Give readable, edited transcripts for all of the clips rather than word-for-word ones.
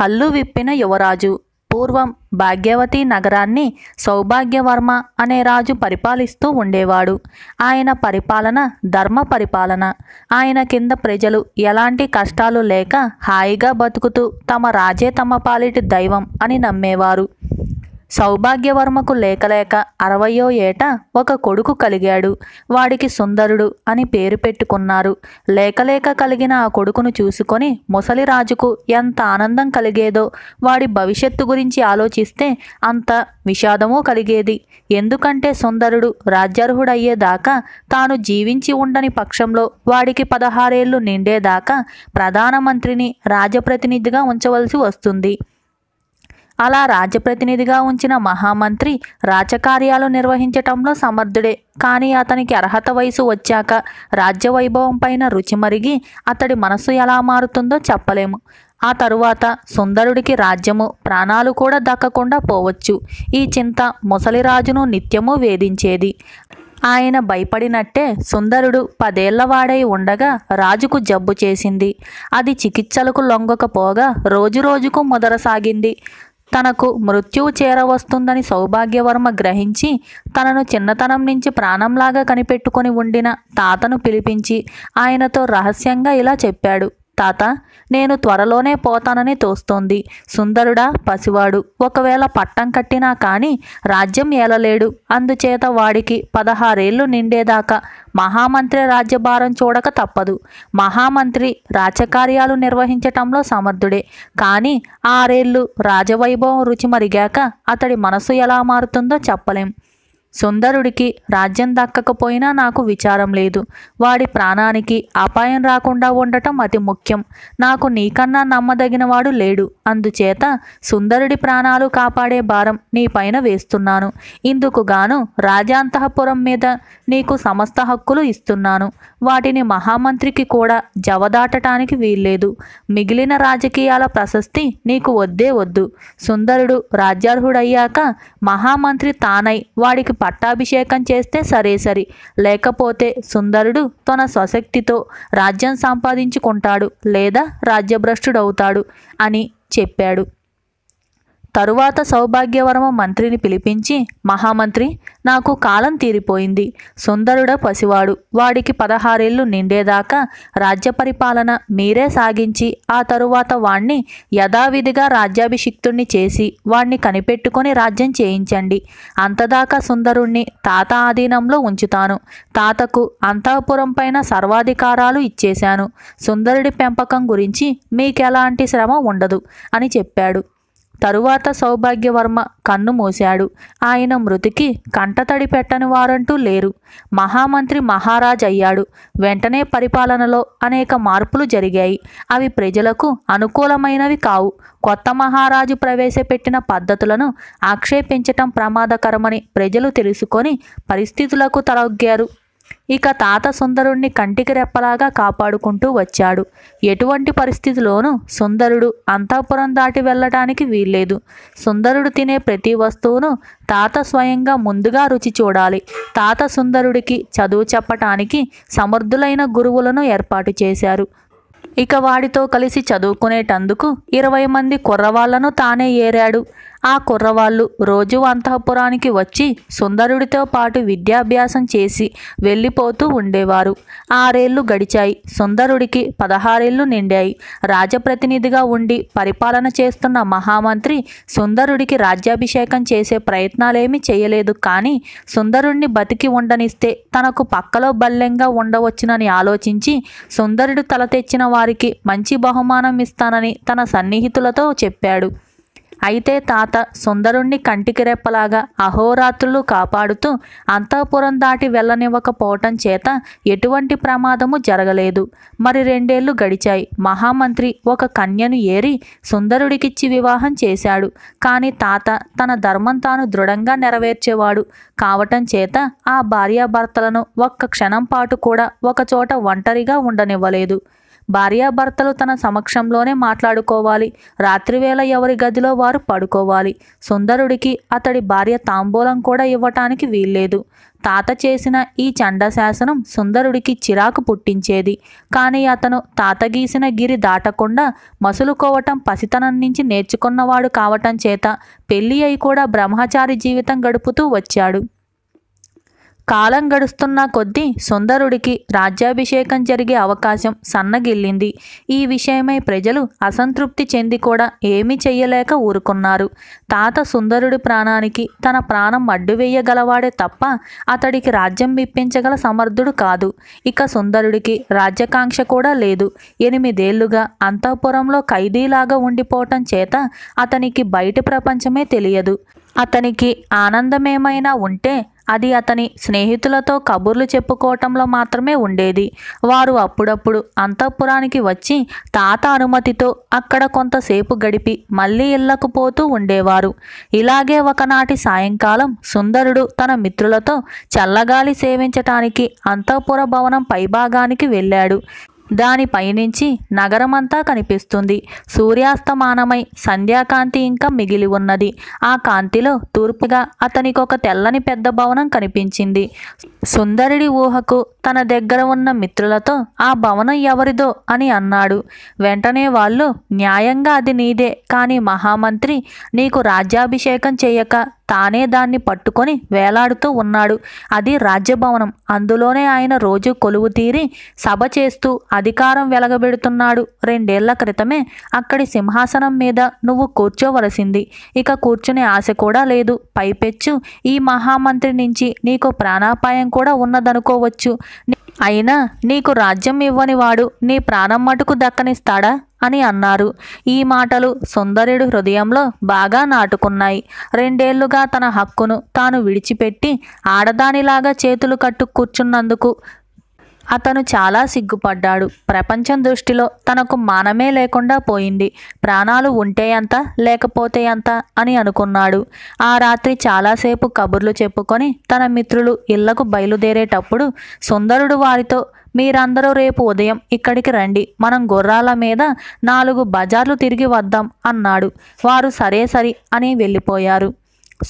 కళ్ళు విప్పిన యువరాజు. పూర్వం భాగ్యవతి నగరాన్ని సౌభాగ్యవర్మ అనే రాజు పరిపాలిస్తూ ఉండేవాడు. ఆయన పరిపాలన ధర్మ పరిపాలన. ఆయన కింద ప్రజలు ఎలాంటి కష్టాలు లేక హాయిగా బతుకుతూ తమ రాజే తమ పాలిటి దైవం అని నమ్మేవారు. సౌభాగ్యవర్మకు లేక 60వ ఏట ఒక కొడుకు కలిగాడు. వాడికి సుందరుడు అని పేరు పెట్టుకున్నారు. లేక కలిగిన ఆ కొడుకును చూసుకొని ముసలిరాజుకు ఎంత ఆనందం కలిగేదో, వాడి భవిష్యత్తు గురించి ఆలోచిస్తే అంత విషాదము కలిగేది. ఎందుకంటే సుందరుడు రాజ్యార్హుడయ్యేదాకా, తాను జీవించి ఉండని పక్షంలో వాడికి 16 ఏళ్ళు నిండేదాకా ప్రధానమంత్రిని రాజప్రతినిధిగా ఉంచవలసి వస్తుంది. అలా రాజప్రతినిధిగా ఉంచిన మహామంత్రి రాజకార్యాలు నిర్వహించటంలో సమర్థుడే. కానీ అతనికి అర్హత వయసు వచ్చాక రాజ్యవైభవం పైన రుచి మరిగి అతడి మనసు ఎలా మారుతుందో చెప్పలేము. ఆ తరువాత సుందరుడికి రాజ్యము ప్రాణాలు కూడా దక్కకుండా పోవచ్చు. ఈ చింత ముసలిరాజును నిత్యము వేధించేది. ఆయన భయపడినట్టే సుందరుడు 10 ఏళ్లవాడై ఉండగా రాజుకు జబ్బు చేసింది. అది చికిత్సలకు లొంగకపోగా రోజురోజుకు ముదరసాగింది. తనకు మృత్యువు చేరవస్తుందని సౌభాగ్యవర్మ గ్రహించి తనను చిన్నతనం నుంచి ప్రాణంలాగా కనిపెట్టుకొని ఉండిన తాతను పిలిపించి ఆయనతో రహస్యంగా ఇలా చెప్పాడు. తాత, నేను త్వరలోనే పోతానని తోస్తోంది. సుందరుడా పసివాడు. ఒకవేళ పట్టం కట్టినా కానీ రాజ్యం ఏలలేడు. అందుచేత వాడికి 16 ఏళ్ళు నిండేదాకా మహామంత్రి రాజ్యభారం చూడక తప్పదు. మహామంత్రి రాజకార్యాలు నిర్వహించటంలో సమర్థుడే. కానీ 6 ఏళ్ళు రాజవైభవం రుచి మరిగాక అతడి మనసు ఎలా మారుతుందో చెప్పలేం. సుందరుడికి రాజ్యం దక్కకపోయినా నాకు విచారం లేదు. వాడి ప్రాణానికి అపాయం రాకుండా ఉండటం అతి ముఖ్యం. నాకు నీకన్నా నమ్మదగినవాడు లేడు. అందుచేత సుందరుడి ప్రాణాలు కాపాడే భారం నీ పైన వేస్తున్నాను. ఇందుకు గాను రాజాంతఃపురం మీద నీకు సమస్త హక్కులు ఇస్తున్నాను. వాటిని మహామంత్రికి కూడా జవదాటటానికి వీల్లేదు. మిగిలిన రాజకీయాల ప్రశస్తి నీకు వద్దే వద్దు. సుందరుడు రాజ్యార్హుడయ్యాక మహామంత్రి తానై వాడికి పట్టాభిషేకం చేస్తే సరే, లేకపోతే సుందరుడు తన స్వశక్తితో రాజ్యం సంపాదించుకుంటాడు లేదా రాజ్యభ్రష్టుడవుతాడు అని చెప్పాడు. తరువాత సౌభాగ్యవర్మ మంత్రిని పిలిపించి, మహామంత్రి, నాకు కాలం తీరిపోయింది. సుందరుడ పసివాడు. వాడికి 16 ఏళ్ళు నిండేదాకా రాజ్య పరిపాలన మీరే సాగించి ఆ తరువాత వాణ్ణి యథావిధిగా రాజ్యాభిషిక్తుణ్ణి చేసి వాణ్ణి కనిపెట్టుకొని రాజ్యం చేయించండి. అంతదాకా సుందరుణ్ణి తాత ఆధీనంలో ఉంచుతాను. తాతకు అంతఃపురం పైన సర్వాధికారాలు ఇచ్చేశాను. సుందరుడి పెంపకం గురించి మీకెలాంటి శ్రమ ఉండదు అని చెప్పాడు. తరువాత సౌభాగ్యవర్మ కన్ను మూశాడు. ఆయన మృతికి కంటతడి పెట్టని వారంటూ లేరు. మహామంత్రి మహారాజ్ అయ్యాడు. వెంటనే పరిపాలనలో అనేక మార్పులు జరిగాయి. అవి ప్రజలకు అనుకూలమైనవి కావు. కొత్త మహారాజు ప్రవేశపెట్టిన పద్ధతులను ఆక్షేపించటం ప్రమాదకరమని ప్రజలు తెలుసుకొని పరిస్థితులకు తలొగ్గారు. ఇక తాత సుందరుణ్ణి కంటికి రెప్పలాగా కాపాడుకుంటూ వచ్చాడు. ఎటువంటి పరిస్థితిలోనూ సుందరుడు అంతఃపురం దాటి వెళ్ళటానికి వీల్లేదు. సుందరుడు తినే ప్రతి వస్తువును తాత స్వయంగా ముందుగా రుచి చూడాలి. తాత సుందరుడికి చదువు చెప్పటానికి సమర్థులైన గురువులను ఏర్పాటు చేశారు. ఇక వాడితో కలిసి చదువుకునేటందుకు 20 మంది కుర్రవాళ్లను తానే ఏరాడు. ఆ కుర్రవాళ్ళు రోజు అంతఃపురానికి వచ్చి సుందరుడితో పాటు విద్యాభ్యాసం చేసి వెళ్ళిపోతూ ఉండేవారు. 6 ఏళ్ళు గడిచాయి. సుందరుడికి 16 ఏళ్ళు నిండాయి. రాజప్రతినిధిగా ఉండి పరిపాలన చేస్తున్న మహామంత్రి సుందరుడికి రాజ్యాభిషేకం చేసే ప్రయత్నాలేమీ చేయలేదు. కానీ సుందరుణ్ణి బతికి ఉండనిస్తే తనకు పక్కలో బల్లెంగా ఉండవచ్చునని ఆలోచించి సుందరుడు తల తెచ్చిన వారికి మంచి బహుమానం ఇస్తానని తన సన్నిహితులతో చెప్పాడు. అయితే తాత సుందరుణ్ణి కంటికి రెప్పలాగా అహోరాత్రులు కాపాడుతూ అంతఃపురం దాటి వెళ్ళనివ్వకపోవటం చేత ఎటువంటి ప్రమాదము జరగలేదు. మరి 2 ఏళ్ళు గడిచాయి. మహామంత్రి ఒక కన్యను ఏరి సుందరుడికిచ్చి వివాహం చేశాడు. కానీ తాత తన ధర్మం తాను దృఢంగా నెరవేర్చేవాడు కావటం చేత ఆ భార్యాభర్తలను ఒక్క క్షణం పాటు కూడా ఒకచోట ఒంటరిగా ఉండనివ్వలేదు. భార్యాభర్తలు తన సమక్షంలోనే మాట్లాడుకోవాలి. రాత్రివేళ ఎవరి గదిలో వారు పడుకోవాలి. సుందరుడికి అతడి భార్య తాంబూలం కూడా ఇవ్వటానికి వీల్లేదు. తాత చేసిన ఈ చండశాసనం సుందరుడికి చిరాకు పుట్టించేది. కానీ అతను తాత గీసిన గిరి దాటకుండా మసులుకోవటం పసితనం నుంచి నేర్చుకున్నవాడు కావటం చేత పెళ్ళి అయి కూడా బ్రహ్మచారి జీవితం గడుపుతూ వచ్చాడు. కాలం గడుస్తున్న కొద్దీ సుందరుడికి రాజ్యాభిషేకం జరిగే అవకాశం సన్నగిల్లింది. ఈ విషయమై ప్రజలు అసంతృప్తి చెంది కూడా ఏమీ చెయ్యలేక ఊరుకున్నారు. తాత సుందరుడి ప్రాణానికి తన ప్రాణం అడ్డువేయగలవాడే తప్ప అతడికి రాజ్యం ఇప్పించగల సమర్థుడు కాదు. ఇక సుందరుడికి రాజ్యకాంక్ష కూడా లేదు. 8 ఏళ్లుగా అంతఃపురంలో ఖైదీలాగా ఉండిపోవటం చేత అతనికి బయటి ప్రపంచమే తెలియదు. అతనికి ఆనందమేమైనా ఉంటే అది అతని స్నేహితులతో కబుర్లు చెప్పుకోవటంలో మాత్రమే ఉండేది. వారు అప్పుడప్పుడు అంతఃపురానికి వచ్చి తాత అనుమతితో అక్కడ కొంతసేపు గడిపి మళ్ళీ ఇళ్లకు పోతూ ఉండేవారు. ఇలాగే ఒకనాటి సాయంకాలం సుందరుడు తన మిత్రులతో చల్లగాలి సేవించటానికి అంతఃపుర భవనం పైభాగానికి వెళ్ళాడు. దానిపైనుంచి నగరమంతా కనిపిస్తుంది. సూర్యాస్తమానమై సంధ్యాకాంతి ఇంకా మిగిలి ఉన్నది. ఆ కాంతిలో తూర్పుగా అతనికి ఒక తెల్లని పెద్ద భవనం కనిపించింది. సుందరుడి ఊహకు తన దగ్గర ఉన్న మిత్రులతో ఆ భవనం ఎవరిదో అని అన్నాడు. వెంటనే వాళ్ళు, న్యాయంగా అది నీదే, కానీ మహామంత్రి నీకు రాజ్యాభిషేకం చేయక తానే దాన్ని పట్టుకొని వేలాడుతూ ఉన్నాడు. అది రాజ్యభవనం. అందులోనే ఆయన రోజు కొలువు తీరి సభ చేస్తూ అధికారం వెలగబెడుతున్నాడు. 2 ఏళ్ల క్రితమే అక్కడి సింహాసనం మీద నువ్వు కూర్చోవలసింది. ఇక కూర్చునే ఆశ కూడా లేదు. పైపెచ్చు ఈ మహామంత్రి నుంచి నీకు ప్రాణాపాయం కూడా ఉన్నదనుకోవచ్చు. అయినా నీకు రాజ్యం ఇవ్వని వాడు నీ ప్రాణం మటుకు దక్కనిస్తాడా అని అన్నారు. ఈ మాటలు సుందరుడి హృదయంలో బాగా నాటుకున్నాయి. 2 ఏళ్లుగా తన హక్కును తాను విడిచిపెట్టి ఆడదానిలాగా చేతులు కట్టు కూర్చున్నందుకు అతను చాలా సిగ్గుపడ్డాడు. ప్రపంచం దృష్టిలో తనకు మానమే లేకుండా పోయింది. ప్రాణాలు ఉంటే ఎంత, లేకపోతే ఎంత అని అనుకున్నాడు. ఆ రాత్రి చాలాసేపు కబుర్లు చెప్పుకొని తన మిత్రులు ఇళ్లకు బయలుదేరేటప్పుడు సుందరుడు వారితో, మీరందరూ రేపు ఉదయం ఇక్కడికి రండి, మనం గుర్రాల మీద 4 బజార్లు తిరిగి వద్దాం అన్నాడు. వారు సరే సరి అని వెళ్ళిపోయారు.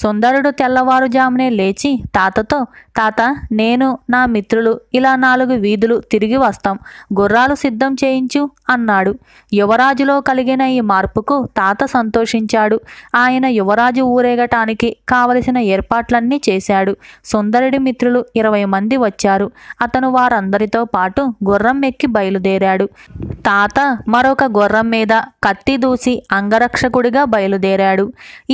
సుందరుడు తెల్లవారుజామునే లేచి తాతతో, తాత, నేను నా మిత్రులు ఇలా 4 వీధులు తిరిగి వస్తాం, గుర్రాలు సిద్ధం చేయించు అన్నాడు. యువరాజులో కలిగిన ఈ మార్పుకు తాత సంతోషించాడు. ఆయన యువరాజు ఊరేగటానికి కావలసిన ఏర్పాట్లన్నీ చేశాడు. సుందరుడి మిత్రులు 20 మంది వచ్చారు. అతను వారందరితో పాటు గుర్రం ఎక్కి బయలుదేరాడు. తాత మరొక గుర్రం మీద కత్తి దూసి అంగరక్షకుడిగా బయలుదేరాడు.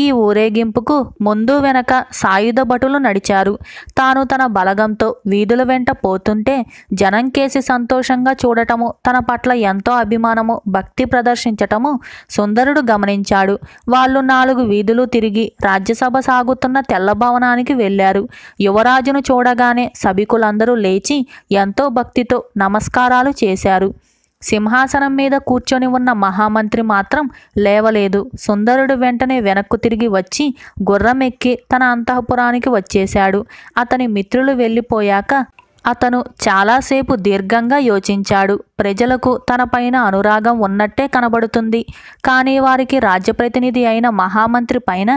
ఈ ఊరేగింపుకు ముందు వెనక సాయుధ భటులు నడిచారు. తాను తన బలగంతో వీధుల వెంట పోతుంటే జనం కేసి సంతోషంగా చూడటము, తన పట్ల ఎంతో అభిమానము, భక్తి ప్రదర్శించటము సుందరుడు గమనించాడు. వాళ్ళు 4 వీధులు తిరిగి రాజ్యసభ సాగుతున్న తెల్ల భవనానికి వెళ్ళారు. యువరాజును చూడగానే సభికులందరూ లేచి ఎంతో భక్తితో నమస్కారాలు చేశారు. సింహాసనం మీద కూర్చొని ఉన్న మహామంత్రి మాత్రం లేవలేదు. సుందరుడు వెంటనే వెనక్కు తిరిగి వచ్చి గుర్రం ఎక్కి తన అంతఃపురానికి వచ్చేశాడు. అతని మిత్రులు వెళ్ళిపోయాక అతను చాలాసేపు దీర్ఘంగా యోచించాడు. ప్రజలకు తనపైన అనురాగం ఉన్నట్టే కనబడుతుంది. కానీ వారికి రాజ్యప్రతినిధి అయిన మహామంత్రి పైన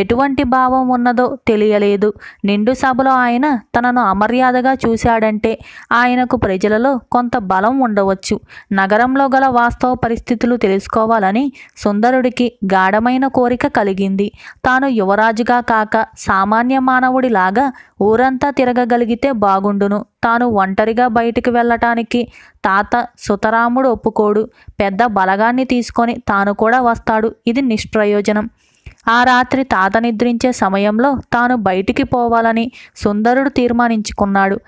ఎటువంటి భావం ఉన్నదో తెలియలేదు. నిండు సభలో ఆయన తనను అమర్యాదగా చూశాడంటే ఆయనకు ప్రజలలో కొంత బలం ఉండవచ్చు. నగరంలో గల వాస్తవ పరిస్థితులు తెలుసుకోవాలని సుందరుడికి గాఢమైన కోరిక కలిగింది. తాను యువరాజుగా కాక సామాన్య మానవుడిలాగా ఊరంతా తిరగగలిగితే బాగుండును. తాను ఒంటరిగా బయటికి వెళ్ళటానికి తాత సుతరాముడు ఒప్పుకోడు. పెద్ద బలగాన్ని తీసుకొని తాను కూడా వస్తాడు. ఇది నిష్ప్రయోజనం. ఆ రాత్రి తాత నిద్రించే సమయంలో తాను బయటికి పోవాలని సుందరుడు తీర్మానించుకున్నాడు.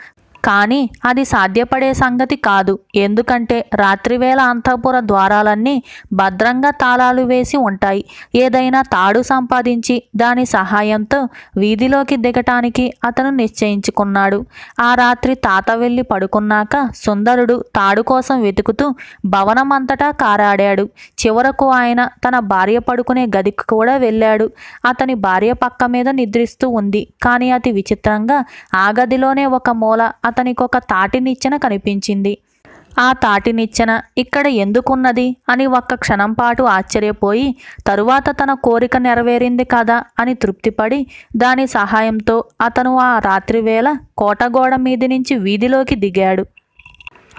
కానీ అది సాధ్యపడే సంగతి కాదు. ఎందుకంటే రాత్రివేళ అంతఃపుర ద్వారాలన్నీ భద్రంగా తాళాలు వేసి ఉంటాయి. ఏదైనా తాడు సంపాదించి దాని సహాయంతో వీధిలోకి దిగటానికి అతను నిశ్చయించుకున్నాడు. ఆ రాత్రి తాత వెళ్ళి పడుకున్నాక సుందరుడు తాడు కోసం వెతుకుతూ భవనం అంతటా కారాడాడు. చివరకు ఆయన తన భార్య పడుకునే గదికి కూడా వెళ్ళాడు. అతని భార్య పక్క మీద నిద్రిస్తూ ఉంది. కానీ అతి విచిత్రంగా ఆ గదిలోనే ఒక మూల అతనికొక తాటి నిచ్చెన కనిపించింది. ఆ తాటినిచ్చెన ఇక్కడ ఎందుకున్నది అని ఒక్క క్షణం పాటు ఆశ్చర్యపోయి, తరువాత తన కోరిక నెరవేరింది కదా అని తృప్తిపడి, దాని సహాయంతో అతను ఆ రాత్రివేళ కోటగోడ మీది నుంచి వీధిలోకి దిగాడు.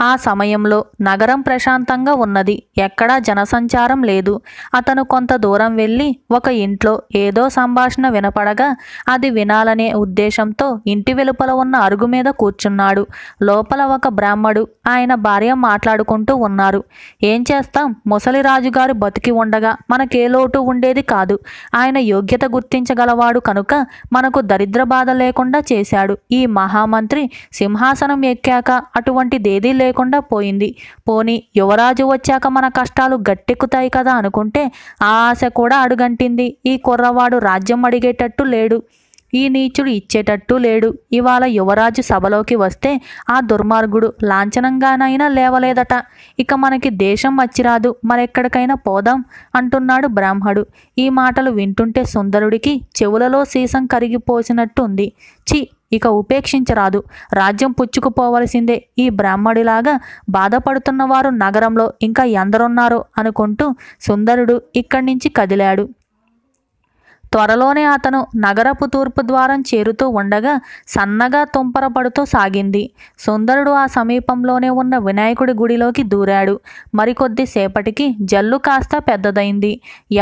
ఆ సమయంలో నగరం ప్రశాంతంగా ఉన్నది. ఎక్కడా జనసంచారం లేదు. అతను కొంత దూరం వెళ్ళి ఒక ఇంట్లో ఏదో సంభాషణ వినపడగా అది వినాలనే ఉద్దేశంతో ఇంటి వెలుపల ఉన్న అరుగు మీద కూర్చున్నాడు. లోపల ఒక బ్రాహ్మడు ఆయన భార్య మాట్లాడుకుంటూ ఉన్నారు. ఏం చేస్తాం, ముసలి రాజుగారు బతికి ఉండగా మనకే లోటు ఉండేది కాదు. ఆయన యోగ్యత గుర్తించగలవాడు కనుక మనకు దరిద్ర బాధ లేకుండా చేశాడు. ఈ మహామంత్రి సింహాసనం ఎక్కాక అటువంటిదేదీ లేకుండా పోయింది. పోని యువరాజు వచ్చాక మన కష్టాలు గట్టెక్కుతాయి కదా అనుకుంటే ఆ ఆశ కూడా అడుగంటింది. ఈ కుర్రవాడు రాజ్యం అడిగేటట్టు లేడు, ఈ నీచుడు ఇచ్చేటట్టు లేడు. ఇవాళ యువరాజు సభలోకి వస్తే ఆ దుర్మార్గుడు లాంఛనంగానైనా లేవలేదట. ఇక మనకి దేశం వచ్చిరాదు, మరెక్కడికైనా పోదాం అంటున్నాడు బ్రాహ్మడు. ఈ మాటలు వింటుంటే సుందరుడికి చెవులలో సీసం కరిగిపోసినట్టు ఉంది. చి, ఇక ఉపేక్షించరాదు, రాజ్యం పుచ్చుకుపోవలసిందే. ఈ బ్రాహ్మడిలాగా బాధపడుతున్నవారు నగరంలో ఇంకా ఎందరున్నారో అనుకుంటూ సుందరుడు ఇక్కడి నుంచి కదిలాడు. త్వరలోనే అతను నగరపు తూర్పు ద్వారం చేరుతూ ఉండగా సన్నగా తుంపరపడుతూ సాగింది. సుందరుడు ఆ సమీపంలోనే ఉన్న వినాయకుడి గుడిలోకి దూరాడు. మరికొద్ది సేపటికి జల్లు కాస్త పెద్దదైంది.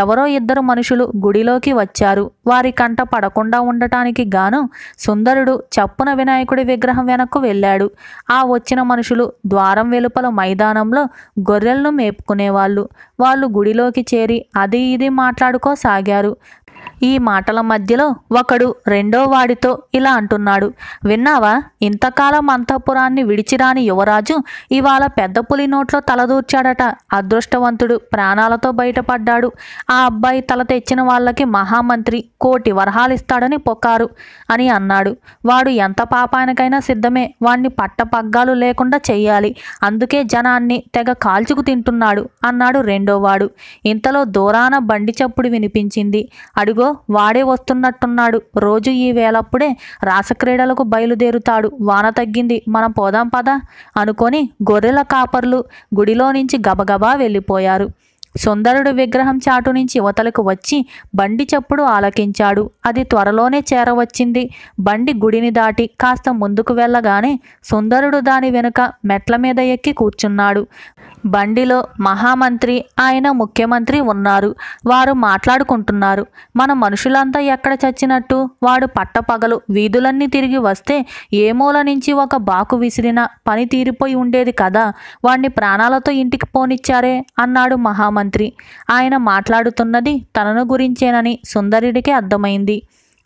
ఎవరో ఇద్దరు మనుషులు గుడిలోకి వచ్చారు. వారి కంట పడకుండా ఉండటానికి గాను సుందరుడు చప్పున వినాయకుడి విగ్రహం వెనక్కు వెళ్ళాడు. ఆ వచ్చిన మనుషులు ద్వారం వెలుపల మైదానంలో గొర్రెలను మేపుకునేవాళ్ళు. వాళ్ళు గుడిలోకి చేరి అది ఇది మాట్లాడుకోసాగారు. ఈ మాటల మధ్యలో ఒకడు రెండో వాడితో ఇలా అంటున్నాడు. విన్నావా, ఇంతకాలం అంతఃపురాన్ని విడిచిరాని యువరాజు ఇవాళ పెద్ద పులి నోట్లో తలదూర్చాడట. అదృష్టవంతుడు ప్రాణాలతో బయటపడ్డాడు. ఆ అబ్బాయి తల తెచ్చిన వాళ్ళకి మహామంత్రి 1,000,000 వరహాలిస్తాడని పొక్కారు అని అన్నాడు. వాడు ఎంత పాపానికైనా సిద్ధమే, వాణ్ణి పట్టపగ్గాలు లేకుండా చెయ్యాలి. అందుకే జనాన్ని తెగ కాల్చుకు తింటున్నాడు అన్నాడు రెండోవాడు. ఇంతలో దూరాన బండి చప్పుడు వినిపించింది. అడుగో వాడే వస్తున్నట్టున్నాడు. రోజు ఈ వేళప్పుడే రాసక్రీడలకు బయలుదేరుతాడు. వాన తగ్గింది, మనం పోదాం పద అనుకొని గొర్రెల కాపర్లు గుడిలో నుంచి గబగబా వెళ్ళిపోయారు. సుందరుడు విగ్రహం చాటు నుంచి యువతలకు వచ్చి బండి చప్పుడు ఆలకించాడు. అది త్వరలోనే చేరవచ్చింది. బండి గుడిని దాటి కాస్త ముందుకు వెళ్ళగానే సుందరుడు దాని వెనుక మెట్ల మీద ఎక్కి కూర్చున్నాడు. బండిలో మహామంత్రి, ఆయన ముఖ్యమంత్రి ఉన్నారు. వారు మాట్లాడుకుంటున్నారు. మన మనుషులంతా ఎక్కడ చచ్చినట్టు? వాడు పట్టపగలు వీధులన్నీ తిరిగి వస్తే ఏ మూల నుంచి ఒక బాకు విసిరినా పని తీరిపోయి ఉండేది కదా. వాణ్ణి ప్రాణాలతో ఇంటికి పోనిచ్చారే అన్నాడు మహామంత్రి. ఆయన మాట్లాడుతున్నది తనను గురించేనని సుందరుడికి అర్థమైంది.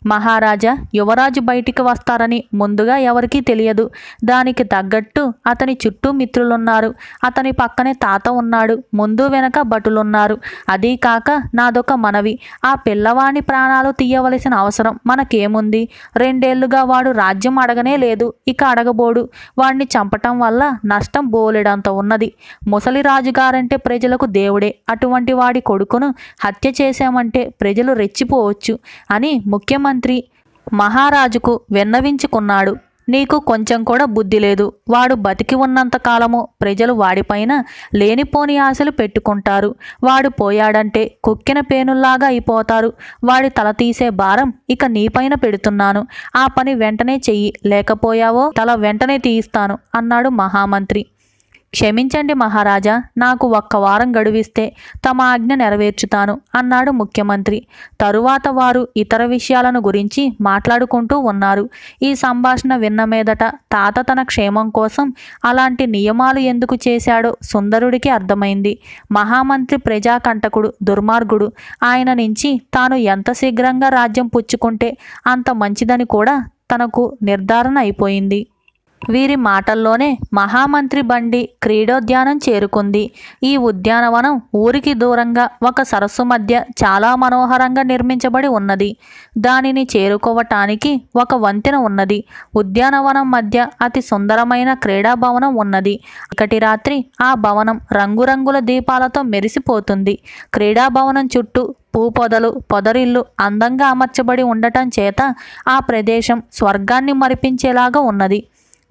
మహారాజా, యువరాజు బయటికి వస్తారని ముందుగా ఎవరికీ తెలియదు. దానికి తగ్గట్టు అతని చుట్టూ మిత్రులున్నారు. అతని పక్కనే తాత ఉన్నాడు. ముందు వెనక భటులున్నారు. అదీ కాక నాదొక మనవి. ఆ పిల్లవాని ప్రాణాలు తీయవలసిన అవసరం మనకేముంది? 2 ఏళ్లుగా వాడు రాజ్యం అడగనే లేదు, ఇక అడగబోడు. వాణ్ణి చంపటం వల్ల నష్టం బోలెడంత ఉన్నది. ముసలి రాజుగారంటే ప్రజలకు దేవుడే. అటువంటి వాడి కొడుకును హత్య చేశామంటే ప్రజలు రెచ్చిపోవచ్చు అని ముఖ్యమంత్రి మహారాజుకు విన్నవించుకున్నాడు. నీకు కొంచెం కూడా బుద్ధి లేదు. వాడు బతికి ఉన్నంత కాలము ప్రజలు వాడిపైన లేనిపోని ఆశలు పెట్టుకుంటారు. వాడు పోయాడంటే కుక్కిన పేనుల్లాగా అయిపోతారు. వాడి తల తీసే భారం ఇక నీపైన పెడుతున్నాను. ఆ పని వెంటనే చెయ్యి, లేకపోయావో తల వెంటనే తీయిస్తాను అన్నాడు మహామంత్రి. క్షమించండి మహారాజా, నాకు 1 వారం గడువిస్తే తమ ఆజ్ఞ నెరవేర్చుతాను అన్నాడు ముఖ్యమంత్రి. తరువాత వారు ఇతర విషయాలను గురించి మాట్లాడుకుంటూ ఉన్నారు. ఈ సంభాషణ విన్న మీదట తాత తన క్షేమం కోసం అలాంటి నియమాలు ఎందుకు చేశాడో సుందరుడికి అర్థమైంది. మహామంత్రి ప్రజాకంటకుడు, దుర్మార్గుడు. ఆయన నుంచి తాను ఎంత శీఘ్రంగా రాజ్యం పుచ్చుకుంటే అంత మంచిదని కూడా తనకు నిర్ధారణ అయిపోయింది. వీరి మాటల్లోనే మహామంత్రి బండి క్రీడోద్యానం చేరుకుంది. ఈ ఉద్యానవనం ఊరికి దూరంగా ఒక సరస్సు మధ్య చాలా మనోహరంగా నిర్మించబడి ఉన్నది. దానిని చేరుకోవటానికి ఒక వంతెన ఉన్నది. ఉద్యానవనం మధ్య అతి సుందరమైన క్రీడా భవనం ఉన్నది. ఒకటి రాత్రి ఆ భవనం రంగురంగుల దీపాలతో మెరిసిపోతుంది. క్రీడా భవనం చుట్టూ పూపొదలు, పొదరిల్లు అందంగా అమర్చబడి ఉండటం చేత ఆ ప్రదేశం స్వర్గాన్ని మరిపించేలాగా ఉన్నది.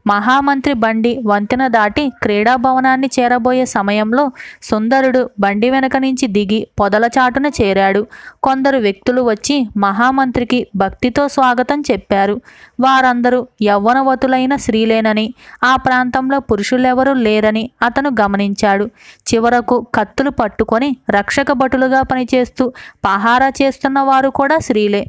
మహామంత్రి బండి వంతెన దాటి క్రీడాభవనాన్ని చేరబోయే సమయంలో సుందరుడు బండి వెనక నుంచి దిగి పొదల చాటున చేరాడు. కొందరు వ్యక్తులు వచ్చి మహామంత్రికి భక్తితో స్వాగతం చెప్పారు. వారందరూ యవ్వనవతులైన స్త్రీలేనని, ఆ ప్రాంతంలో పురుషులెవరూ లేరని అతను గమనించాడు. చివరకు కత్తులు పట్టుకొని రక్షక భటులుగా పనిచేస్తూ పహారా చేస్తున్న వారు కూడా స్త్రీలే.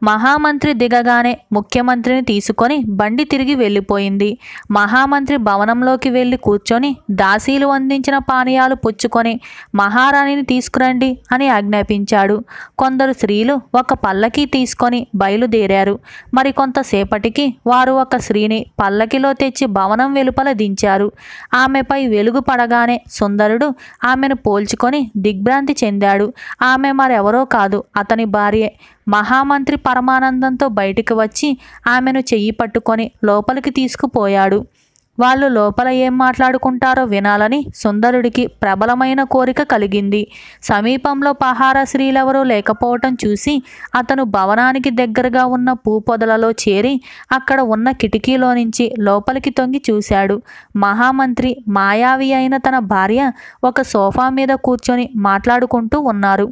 మహామంత్రి దిగగానే ముఖ్యమంత్రిని తీసుకొని బండి తిరిగి వెళ్ళిపోయింది. మహామంత్రి భవనంలోకి వెళ్ళి కూర్చొని దాసీలు అందించిన పానీయాలు పుచ్చుకొని మహారాణిని తీసుకురండి అని ఆజ్ఞాపించాడు. కొందరు స్త్రీలు ఒక పల్లకీ తీసుకొని బయలుదేరారు. మరికొంతసేపటికి వారు ఒక స్త్రీని పల్లకిలో తెచ్చి భవనం వెలుపల దించారు. ఆమెపై వెలుగు పడగానే సుందరుడు ఆమెను పోల్చుకొని దిగ్భ్రాంతి చెందాడు. ఆమె మరెవరో కాదు, అతని భార్యే. మహామంత్రి పరమానందంతో బయటికి వచ్చి ఆమెను చెయ్యి పట్టుకొని లోపలికి తీసుకుపోయాడు. వాళ్ళు లోపల ఏం మాట్లాడుకుంటారో వినాలని సుందరుడికి ప్రబలమైన కోరిక కలిగింది. సమీపంలో పహారా స్త్రీలెవరూ లేకపోవటం చూసి అతను భవనానికి దగ్గరగా ఉన్న పూపొదలలో చేరి అక్కడ ఉన్న కిటికీలో నుంచి లోపలికి తొంగి చూశాడు. మహామంత్రి మాయావి అయిన తన భార్య ఒక సోఫా మీద కూర్చొని మాట్లాడుకుంటూ ఉన్నారు.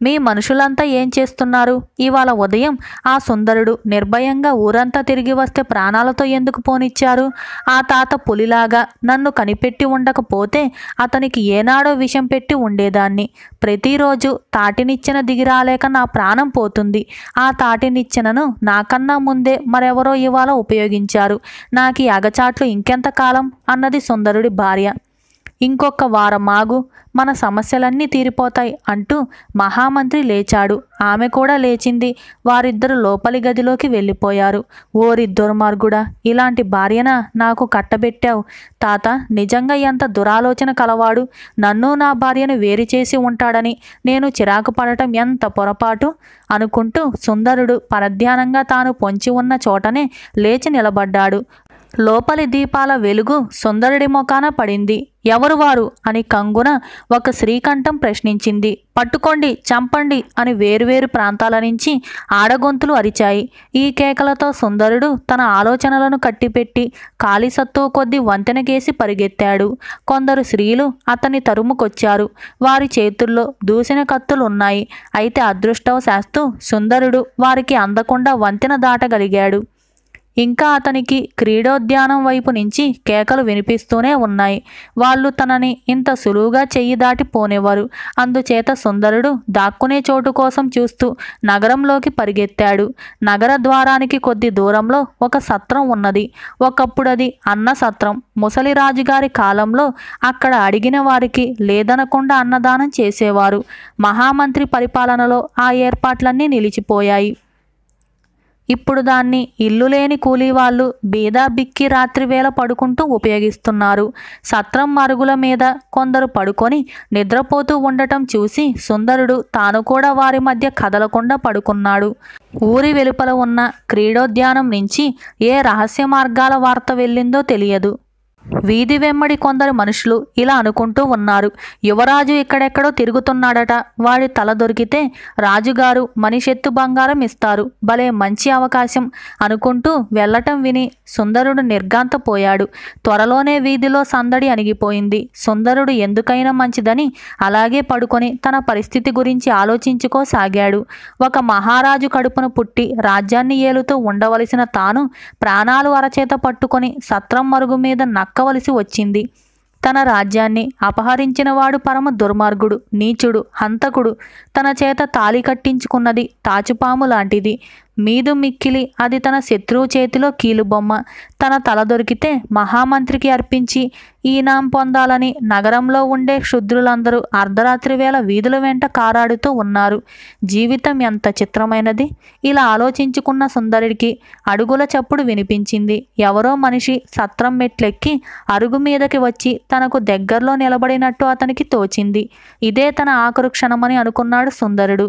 మీ మనుషులంతా ఏం చేస్తున్నారు? ఇవాళ ఉదయం ఆ సుందరుడు నిర్భయంగా ఊరంతా తిరిగి వస్తే ప్రాణాలతో ఎందుకు పోనిచ్చారు? ఆ తాత పులిలాగా నన్ను కనిపెట్టి ఉండకపోతే అతనికి ఏనాడో విషం పెట్టి ఉండేదాన్ని. ప్రతిరోజు తాటినిచ్చెన దిగిరాలేక నా ప్రాణం పోతుంది. ఆ తాటినిచ్చెనను నాకన్నా ముందే మరెవరో ఇవాళ ఉపయోగించారు. నాకు ఈ అగచాట్లు ఇంకెంతకాలం అన్నది సుందరుడి భార్య. ఇంకొక వారం ఆగు, మన సమస్యలన్నీ తీరిపోతాయి అంటూ మహామంత్రి లేచాడు. ఆమె కూడా లేచింది. వారిద్దరు లోపలి గదిలోకి వెళ్ళిపోయారు. ఓరి దుర్మార్గుడా, ఇలాంటి భార్యనా నాకు కట్టబెట్టావు? తాత నిజంగా ఎంత దురాలోచన కలవాడు. నన్ను నా భార్యను వేరు చేసి ఉంటాడని నేను చిరాకు పడటం ఎంత పొరపాటు అనుకుంటూ సుందరుడు పరధ్యానంగా తాను పొంచి ఉన్న చోటనే లేచి నిలబడ్డాడు. లోపలి దీపాల వెలుగు సుందరుడి ముఖాన పడింది. ఎవరు వారు అని కంగున ఒక శ్రీకంఠం ప్రశ్నించింది. పట్టుకోండి, చంపండి అని వేరువేరు ప్రాంతాల నుంచి ఆడగొంతులు అరిచాయి. ఈ కేకలతో సుందరుడు తన ఆలోచనలను కట్టిపెట్టి ఖాళీ సత్తువ కొద్దీ వంతెనకేసి పరిగెత్తాడు. కొందరు స్త్రీలు అతన్ని తరుముకొచ్చారు. వారి చేతుల్లో దూసిన కత్తులున్నాయి. అయితే అదృష్టవశాత్తు సుందరుడు వారికి అందకుండా వంతెన దాటగలిగాడు. ఇంకా అతనికి క్రీడోద్యానం వైపు నుంచి కేకలు వినిపిస్తూనే ఉన్నాయి. వాళ్ళు తనని ఇంత సులువుగా చెయ్యి దాటి పోనివ్వరు. అందుచేత సుందరుడు దాక్కునే చోటు కోసం చూస్తూ నగరంలోకి పరిగెత్తాడు. నగర ద్వారానికి కొద్ది దూరంలో ఒక సత్రం ఉన్నది. ఒకప్పుడది అన్న సత్రం. ముసలి రాజుగారి కాలంలో అక్కడ అడిగిన వారికి లేదనకుండా అన్నదానం చేసేవారు. మహామంత్రి పరిపాలనలో ఆ ఏర్పాట్లన్నీ నిలిచిపోయాయి. ఇప్పుడు దాన్ని ఇల్లు లేని కూలీవాళ్ళు బీదా బిక్కి రాత్రివేళ పడుకుంటూ ఉపయోగిస్తున్నారు. సత్రం మరుగుల మీద కొందరు పడుకొని నిద్రపోతూ ఉండటం చూసి సుందరుడు తాను కూడా వారి మధ్య కదలకుండా పడుకున్నాడు. ఊరి వెలుపల ఉన్న క్రీడోద్యానం నుంచి ఏ రహస్య మార్గాల వార్త వెళ్ళిందో తెలియదు. వీధి వెమ్మడి కొందరు మనుషులు ఇలా అనుకుంటూ ఉన్నారు. యువరాజు ఎక్కడెక్కడో తిరుగుతున్నాడట. వాడి తల దొరికితే రాజుగారు మనిషెత్తు బంగారం ఇస్తారు. భలే మంచి అవకాశం అనుకుంటూ వెళ్ళటం విని సుందరుడు నిర్ఘాంతపోయాడు. త్వరలోనే వీధిలో సందడి అణిగిపోయింది. సుందరుడు ఎందుకైనా మంచిదని అలాగే పడుకొని తన పరిస్థితి గురించి ఆలోచించుకోసాగాడు. ఒక మహారాజు కడుపున పుట్టి రాజ్యాన్ని ఏలుతూ ఉండవలసిన తాను ప్రాణాలు అరచేత పట్టుకొని సత్రం మరుగు మీద నక్కవలసి వచ్చింది. తన రాజ్యాన్ని అపహరించినవాడు పరమ దుర్మార్గుడు, నీచుడు, హంతకుడు. తన చేత తాళి కట్టించుకున్నది తాచుపాము లాంటిది. మీదు మిక్కిలి అది తన శత్రువు చేతిలో కీలుబొమ్మ. తన తల దొరికితే మహామంత్రికి అర్పించి ఈనాం పొందాలని నగరంలో ఉండే క్షుద్రులందరూ అర్ధరాత్రి వేళ వీధుల వెంట కారాడుతూ ఉన్నారు. జీవితం ఎంత చిత్రమైనది. ఇలా ఆలోచించుకున్న సుందరుడికి అడుగుల చప్పుడు వినిపించింది. ఎవరో మనిషి సత్రం మెట్లెక్కి అరుగు మీదకి వచ్చి తనకు దగ్గరలో నిలబడినట్టు అతనికి తోచింది. ఇదే తన ఆఖరు క్షణమని అనుకున్నాడు సుందరుడు.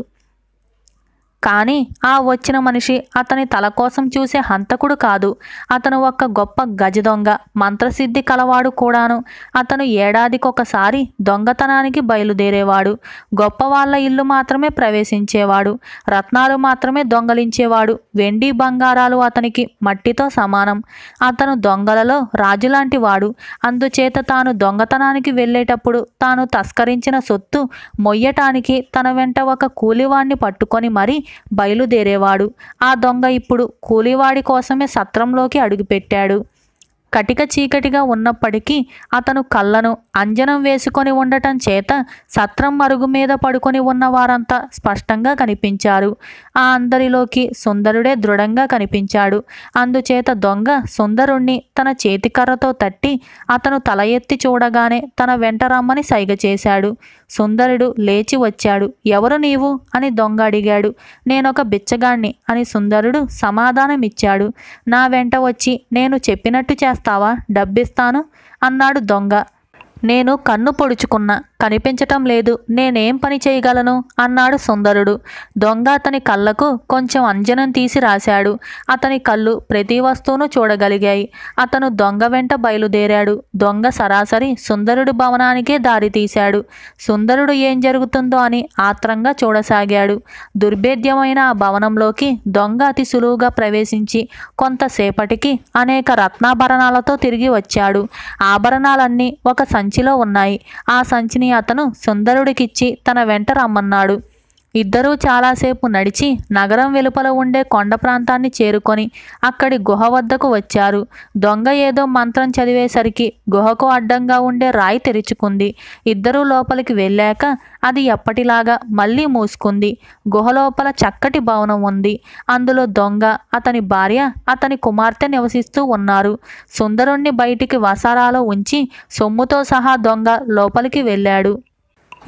కానీ ఆ వచ్చిన మనిషి అతని తల కోసం చూసే హంతకుడు కాదు. అతను ఒక గొప్ప గజ దొంగ, మంత్రసిద్ధి కలవాడు కూడాను. అతను ఏడాదికొకసారి దొంగతనానికి బయలుదేరేవాడు. గొప్ప వాళ్ళ ఇల్లు మాత్రమే ప్రవేశించేవాడు. రత్నాలు మాత్రమే దొంగలించేవాడు. వెండి బంగారాలు అతనికి మట్టితో సమానం. అతను దొంగలలో రాజులాంటి వాడు. అందుచేత తాను దొంగతనానికి వెళ్ళేటప్పుడు తాను తస్కరించిన సొత్తు మొయ్యటానికి తన వెంట ఒక కూలివాణ్ణి పట్టుకొని మరీ బయలుదేరేవాడు. ఆ దొంగ ఇప్పుడు కూలివాడి కోసమే సత్రంలోకి అడుగుపెట్టాడు. కటిక చీకటిగా ఉన్నప్పటికీ అతను కళ్ళను అంజనం వేసుకొని ఉండటం చేత సత్రం మరుగు మీద పడుకొని ఉన్న వారంతా స్పష్టంగా కనిపించారు. ఆ అందరిలోకి సుందరుడే దృఢంగా కనిపించాడు. అందుచేత దొంగ సుందరుణ్ణి తన చేతికర్రతో తట్టి అతను తల ఎత్తి చూడగానే తన వెంట రమ్మని సైగ చేశాడు. సుందరుడు లేచి వచ్చాడు. ఎవరు నీవు అని దొంగ అడిగాడు. నేనొక బిచ్చగాణ్ణి అని సుందరుడు సమాధానమిచ్చాడు. నా వెంట వచ్చి నేను చెప్పినట్టు చేస్తావా? డబ్బిస్తాను అన్నాడు దొంగ. నేను కన్ను పొడుచుకున్నా, కనిపించటం లేదు, నేనేం పని చేయగలను అన్నాడు సుందరుడు. దొంగ అతని కళ్ళకు కొంచెం అంజనం తీసి రాశాడు. అతని కళ్ళు ప్రతి వస్తువును చూడగలిగాయి. అతను దొంగ వెంట బయలుదేరాడు. దొంగ సరాసరి సుందరుడు భవనానికే దారి తీశాడు. సుందరుడు ఏం జరుగుతుందో అని ఆత్రంగా చూడసాగాడు. దుర్భేద్యమైన ఆ భవనంలోకి దొంగ అతి సులువుగా ప్రవేశించి కొంతసేపటికి అనేక రత్నాభరణాలతో తిరిగి వచ్చాడు. ఆభరణాలన్నీ ఒక సంచిలో ఉన్నాయి. ఆ సంచిని అతను సుందరుడికిచ్చి తన వెంట రమ్మన్నాడు. ఇద్దరూ చాలాసేపు నడిచి నగరం వెలుపల ఉండే కొండ ప్రాంతాన్ని చేరుకొని అక్కడి గుహ వద్దకు వచ్చారు. దొంగ ఏదో మంత్రం చదివేసరికి గుహకు అడ్డంగా ఉండే రాయి తెరుచుకుంది. ఇద్దరూ లోపలికి వెళ్ళాక అది ఎప్పటిలాగా మళ్ళీ మూసుకుంది. గుహ లోపల చక్కటి భవనం ఉంది. అందులో దొంగ, అతని భార్య, అతని కుమార్తె నివసిస్తూ ఉన్నారు. సుందరుణ్ణి బయటికి వసారాలో ఉంచి సొమ్ముతో సహా దొంగ లోపలికి వెళ్ళాడు.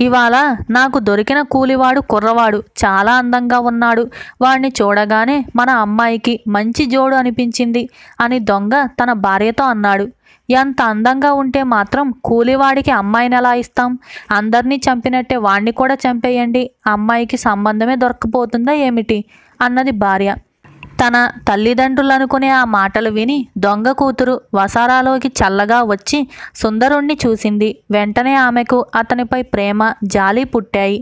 ఇవాళ నాకు దొరికిన కూలివాడు కుర్రవాడు, చాలా అందంగా ఉన్నాడు. వాణ్ణి చూడగానే మన అమ్మాయికి మంచి జోడు అనిపించింది అని దొంగ తన భార్యతో అన్నాడు. ఎంత అందంగా ఉంటే మాత్రం కూలివాడికి అమ్మాయిని ఎలా ఇస్తాం? అందరినీ చంపినట్టే వాణ్ణి కూడా చంపేయండి, అమ్మాయికి సంబంధమే దొరకపోతుందా ఏమిటి అన్నది భార్య. తన తల్లిదండ్రులనుకునే ఆ మాటలు విని దొంగ కూతురు వసారాలోకి చల్లగా వచ్చి సుందరుణ్ణి చూసింది. వెంటనే ఆమెకు అతనిపై ప్రేమ, జాలి పుట్టాయి.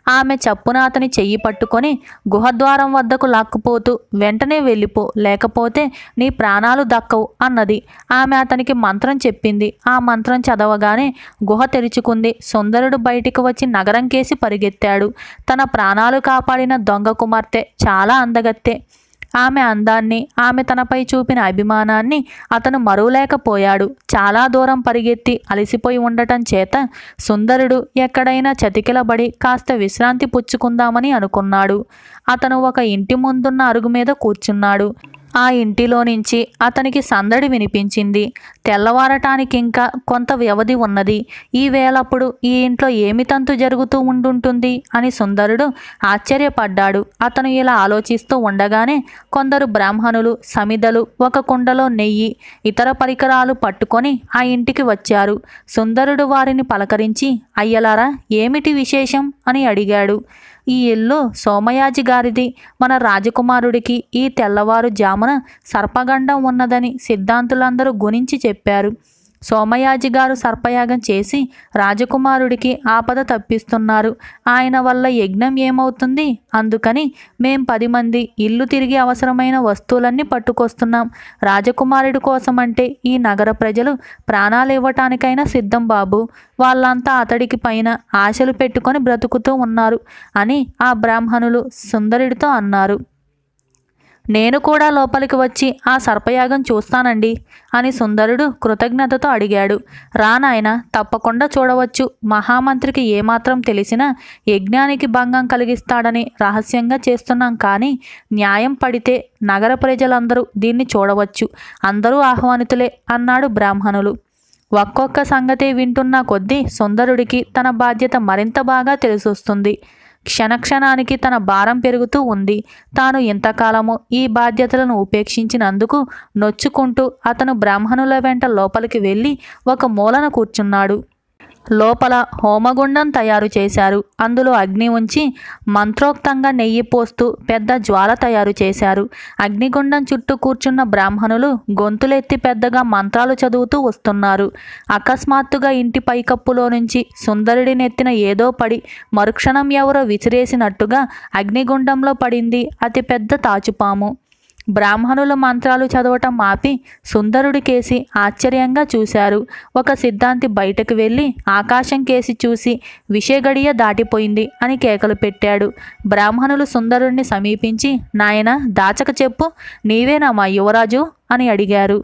ఆమె చప్పున అతని చెయ్యి పట్టుకొని గుహద్వారం వద్దకు లాక్కుపోతూ వెంటనే వెళ్ళిపో, లేకపోతే నీ ప్రాణాలు దక్కవు అన్నది. ఆమె అతనికి మంత్రం చెప్పింది. ఆ మంత్రం చదవగానే గుహ తెరుచుకుంది. సుందరుడు బయటికి వచ్చి నగరం కేసి పరిగెత్తాడు. తన ప్రాణాలు కాపాడిన దొంగ కుమార్తె చాలా అందగత్తె. ఆమె అందాన్ని, ఆమె తనపై చూపిన అభిమానాన్ని అతను మరువలేకపోయాడు. చాలా దూరం పరిగెత్తి అలసిపోయి ఉండటం చేత సుందరుడు ఎక్కడైనా చతికిలబడి కాస్త విశ్రాంతి పుచ్చుకుందామని అనుకున్నాడు. అతను ఒక ఇంటి ముందున్న అరుగు మీద కూర్చున్నాడు. ఆ ఇంటిలో నుంచి అతనికి సందడి వినిపించింది. తెల్లవారటానికి ఇంకా కొంత వ్యవధి ఉన్నది. ఈ వేళప్పుడు ఈ ఇంట్లో ఏమి తంతు జరుగుతూ ఉండుంటుంది అని సుందరుడు ఆశ్చర్యపడ్డాడు. అతను ఇలా ఆలోచిస్తూ ఉండగానే కొందరు బ్రాహ్మణులు సమిదలు, ఒక కుండలో నెయ్యి, ఇతర పరికరాలు పట్టుకొని ఆ ఇంటికి వచ్చారు. సుందరుడు వారిని పలకరించి, అయ్యలారా, ఏమిటి విశేషం అని అడిగాడు. ఈ ఇల్లు సోమయాజి గారిది. మన రాజకుమారుడికి ఈ తెల్లవారు జామున సర్పగండం ఉన్నదని సిద్ధాంతులందరూ గురించి చెప్పారు. సోమయాజి గారు సర్పయాగం చేసి రాజకుమారుడికి ఆపద తప్పిస్తున్నారు. ఆయన వల్ల యజ్ఞం ఏమవుతుంది? అందుకని మేం 10 మంది ఇల్లు తిరిగి అవసరమైన వస్తువులన్నీ పట్టుకొస్తున్నాం. రాజకుమారుడి కోసమంటే ఈ నగర ప్రజలు ప్రాణాలు ఇవ్వటానికైనా సిద్ధం బాబు. వాళ్ళంతా అతడికి పైన ఆశలు పెట్టుకొని బ్రతుకుతూ ఉన్నారు అని ఆ బ్రాహ్మణులు సుందరుడితో అన్నారు. నేను కూడా లోపలికి వచ్చి ఆ సర్పయాగం చూస్తానండి అని సుందరుడు కృతజ్ఞతతో అడిగాడు. రా నాయనా, తప్పకుండా చూడవచ్చు. మహామంత్రికి ఏమాత్రం తెలిసినా యజ్ఞానికి భంగం కలిగిస్తాడని రహస్యంగా చేస్తున్నాం. కానీ న్యాయం పడితే నగర ప్రజలందరూ దీన్ని చూడవచ్చు. అందరూ ఆహ్వానితులే అన్నాడు బ్రాహ్మణులు. ఒక్కొక్క సంగతి వింటున్న కొద్దీ సుందరుడికి తన బాధ్యత మరింత బాగా తెలిసొస్తుంది. క్షణక్షణానికి తన భారం పెరుగుతూ ఉంది. తాను ఇంతకాలము ఈ బాధ్యతలను ఉపేక్షించినందుకు నొచ్చుకుంటూ అతను బ్రాహ్మణుల వెంట లోపలికి వెళ్ళి ఒక మూలన కూర్చున్నాడు. లోపల హోమగుండం తయారు చేశారు. అందులో అగ్ని ఉంచి మంత్రోక్తంగా నెయ్యి పోస్తూ పెద్ద జ్వాల తయారు చేశారు. అగ్నిగుండం చుట్టూ కూర్చున్న బ్రాహ్మణులు గొంతులెత్తి పెద్దగా మంత్రాలు చదువుతూ వస్తున్నారు. అకస్మాత్తుగా ఇంటి పైకప్పులో నుంచి సుందరుడి నెత్తిన ఏదో పడి మరుక్షణం ఎవరో విసిరేసినట్టుగా అగ్నిగుండంలో పడింది అతి పెద్ద తాచుపాము. బ్రాహ్మణులు మంత్రాలు చదవటం ఆపి సుందరుడి కేసి ఆశ్చర్యంగా చూశారు. ఒక సిద్ధాంతి బయటకు వెళ్ళి ఆకాశం కేసి చూసి విషగడియ దాటిపోయింది అని కేకలు పెట్టాడు. బ్రాహ్మణులు సుందరుడిని సమీపించి, నాయన దాచక చెప్పు, నీవేనా మా యువరాజు అని అడిగారు.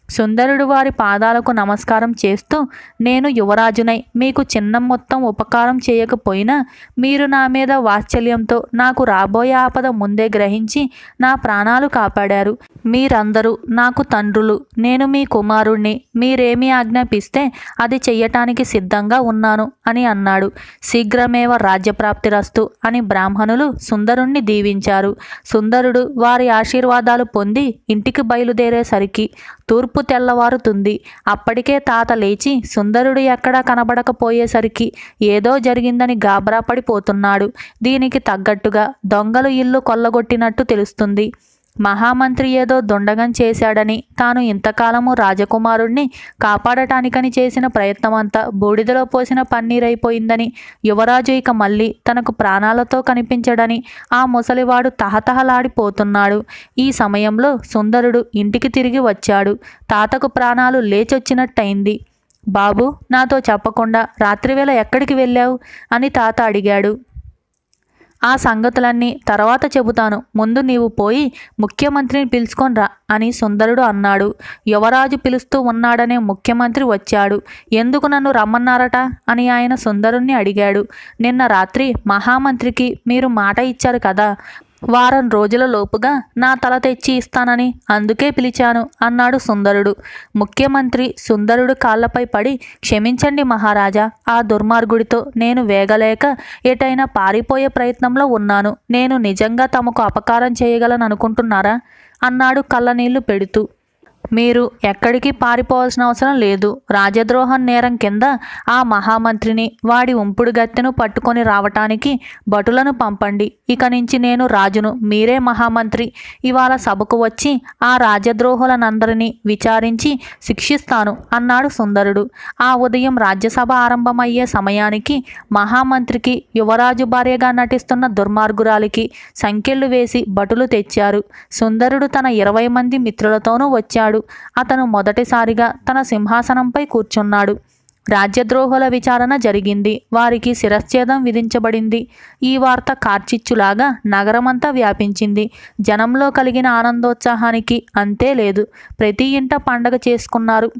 సుందరుడు వారి పాదాలకు నమస్కారం చేస్తూ, నేను యువరాజునై మీకు చిన్న మొత్తం ఉపకారం చేయకపోయినా మీరు నా మీద వాత్సల్యంతో నాకు రాబోయే ఆపద ముందే గ్రహించి నా ప్రాణాలు కాపాడారు. మీరందరూ నాకు తండ్రులు, నేను మీ కుమారుణ్ణి. మీరేమీ ఆజ్ఞాపిస్తే అది చెయ్యటానికి సిద్ధంగా ఉన్నాను అని అన్నాడు. శీఘ్రమేవ రాజ్యప్రాప్తిరస్తు అని బ్రాహ్మణులు సుందరుణ్ణి దీవించారు. సుందరుడు వారి ఆశీర్వాదాలు పొంది ఇంటికి బయలుదేరేసరికి తూర్పు తెల్లవారుతుంది. అప్పటికే తాత లేచి సుందరుడు ఎక్కడా కనబడకపోయేసరికి ఏదో జరిగిందని గాబరా పడిపోతున్నాడు. దీనికి తగ్గట్టుగా దొంగలు ఇల్లు కొల్లగొట్టినట్టు తెలుస్తుంది. మహామంత్రి ఏదో దొండగం చేశాడని, తాను ఇంతకాలము రాజకుమారుణ్ణి కాపాడటానికని చేసిన ప్రయత్నమంతా బూడిదలో పోసిన పన్నీరైపోయిందని, యువరాజు ఇక మళ్ళీ తనకు ప్రాణాలతో కనిపించడని ఆ ముసలివాడు తహతహలాడిపోతున్నాడు. ఈ సమయంలో సుందరుడు ఇంటికి తిరిగి వచ్చాడు. తాతకు ప్రాణాలు లేచొచ్చినట్టయింది. బాబు, నాతో చెప్పకుండా రాత్రివేళ ఎక్కడికి వెళ్ళావు అని తాత అడిగాడు. ఆ సంగతులన్నీ తర్వాత చెబుతాను, ముందు నీవు పోయి ముఖ్యమంత్రిని పిలుచుకొని రా అని సుందరుడు అన్నాడు. యువరాజు పిలుస్తూ ఉన్నాడనే ముఖ్యమంత్రి వచ్చాడు. ఎందుకు నన్ను రమ్మన్నారట అని ఆయన సుందరుణ్ణి అడిగాడు. నిన్న రాత్రి మహామంత్రికి మీరు మాట ఇచ్చారు కదా, వారం రోజుల లోపుగా నా తల తెచ్చి ఇస్తానని, అందుకే పిలిచాను అన్నాడు సుందరుడు. ముఖ్యమంత్రి సుందరుడు కాళ్ళపై పడి, క్షమించండి మహారాజా, ఆ దుర్మార్గుడితో నేను వేగలేక ఎటైనా పారిపోయే ప్రయత్నంలో ఉన్నాను. నేను నిజంగా తమకు అపకారం చేయగలననుకుంటున్నారా అన్నాడు కళ్ళనీళ్లు పెడుతూ. మీరు ఎక్కడికి పారిపోవాల్సిన అవసరం లేదు. రాజద్రోహం నేరం కింద ఆ మహామంత్రిని, వాడి ఉంపుడు గత్తెను పట్టుకొని రావటానికి భటులను పంపండి. ఇక నుంచి నేను రాజును, మీరే మహామంత్రి. ఇవాళ సభకు వచ్చి ఆ రాజద్రోహులనందరినీ విచారించి శిక్షిస్తాను అన్నాడు సుందరుడు. ఆ ఉదయం రాజ్యసభ ఆరంభమయ్యే సమయానికి మహామంత్రికి, యువరాజు భార్యగా నటిస్తున్న దుర్మార్గురాలికి సంకెళ్ళు వేసి భటులు తెచ్చారు. సుందరుడు తన 20 మంది మిత్రులతోనూ వచ్చాడు. అతను మొదటిసారిగా తన సింహాసనంపై కూర్చున్నాడు. రాజ్యద్రోహుల విచారణ జరిగింది. వారికి శిరశ్ఛేదం విధించబడింది. ఈ వార్త కార్చిచ్చులాగా నగరమంతా వ్యాపించింది. జనంలో కలిగిన ఆనందోత్సాహానికి అంతే లేదు. ప్రతి ఇంట పండగ చేసుకున్నారు.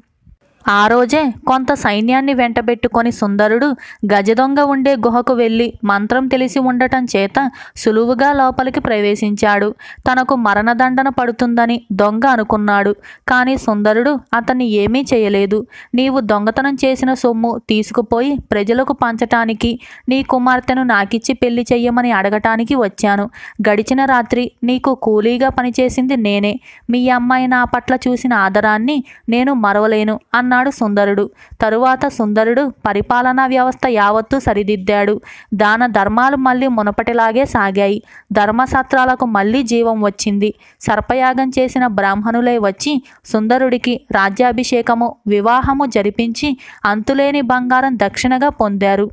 ఆ రోజే కొంత సైన్యాన్ని వెంటబెట్టుకొని సుందరుడు గజదొంగ ఉండే గుహకు వెళ్ళి మంత్రం తెలిసి ఉండటం చేత సులువుగా లోపలికి ప్రవేశించాడు. తనకు మరణదండన పడుతుందని దొంగ అనుకున్నాడు. కానీ సుందరుడు అతన్ని ఏమీ చేయలేదు. నీవు దొంగతనం చేసిన సొమ్ము తీసుకుపోయి ప్రజలకు పంచటానికి, నీ కుమార్తెను నాకిచ్చి పెళ్లి చెయ్యమని అడగటానికి వచ్చాను. గడిచిన రాత్రి నీకు కూలీగా పనిచేసింది నేనే. మీ అమ్మాయి నా పట్ల చూసిన ఆదరాన్ని నేను మరవలేను అన్నాడు సుందరుడు. తరువాత సుందరుడు పరిపాలనా వ్యవస్థ యావత్తూ సరిదిద్దాడు. దాన ధర్మాలు మళ్ళీ మునపటిలాగే సాగాయి. ధర్మసత్రాలకు మళ్ళీ జీవం వచ్చింది. సర్పయాగం చేసిన బ్రాహ్మణులే వచ్చి సుందరుడికి రాజ్యాభిషేకము, వివాహము జరిపించి అంతులేని బంగారం దక్షిణగా పొందారు.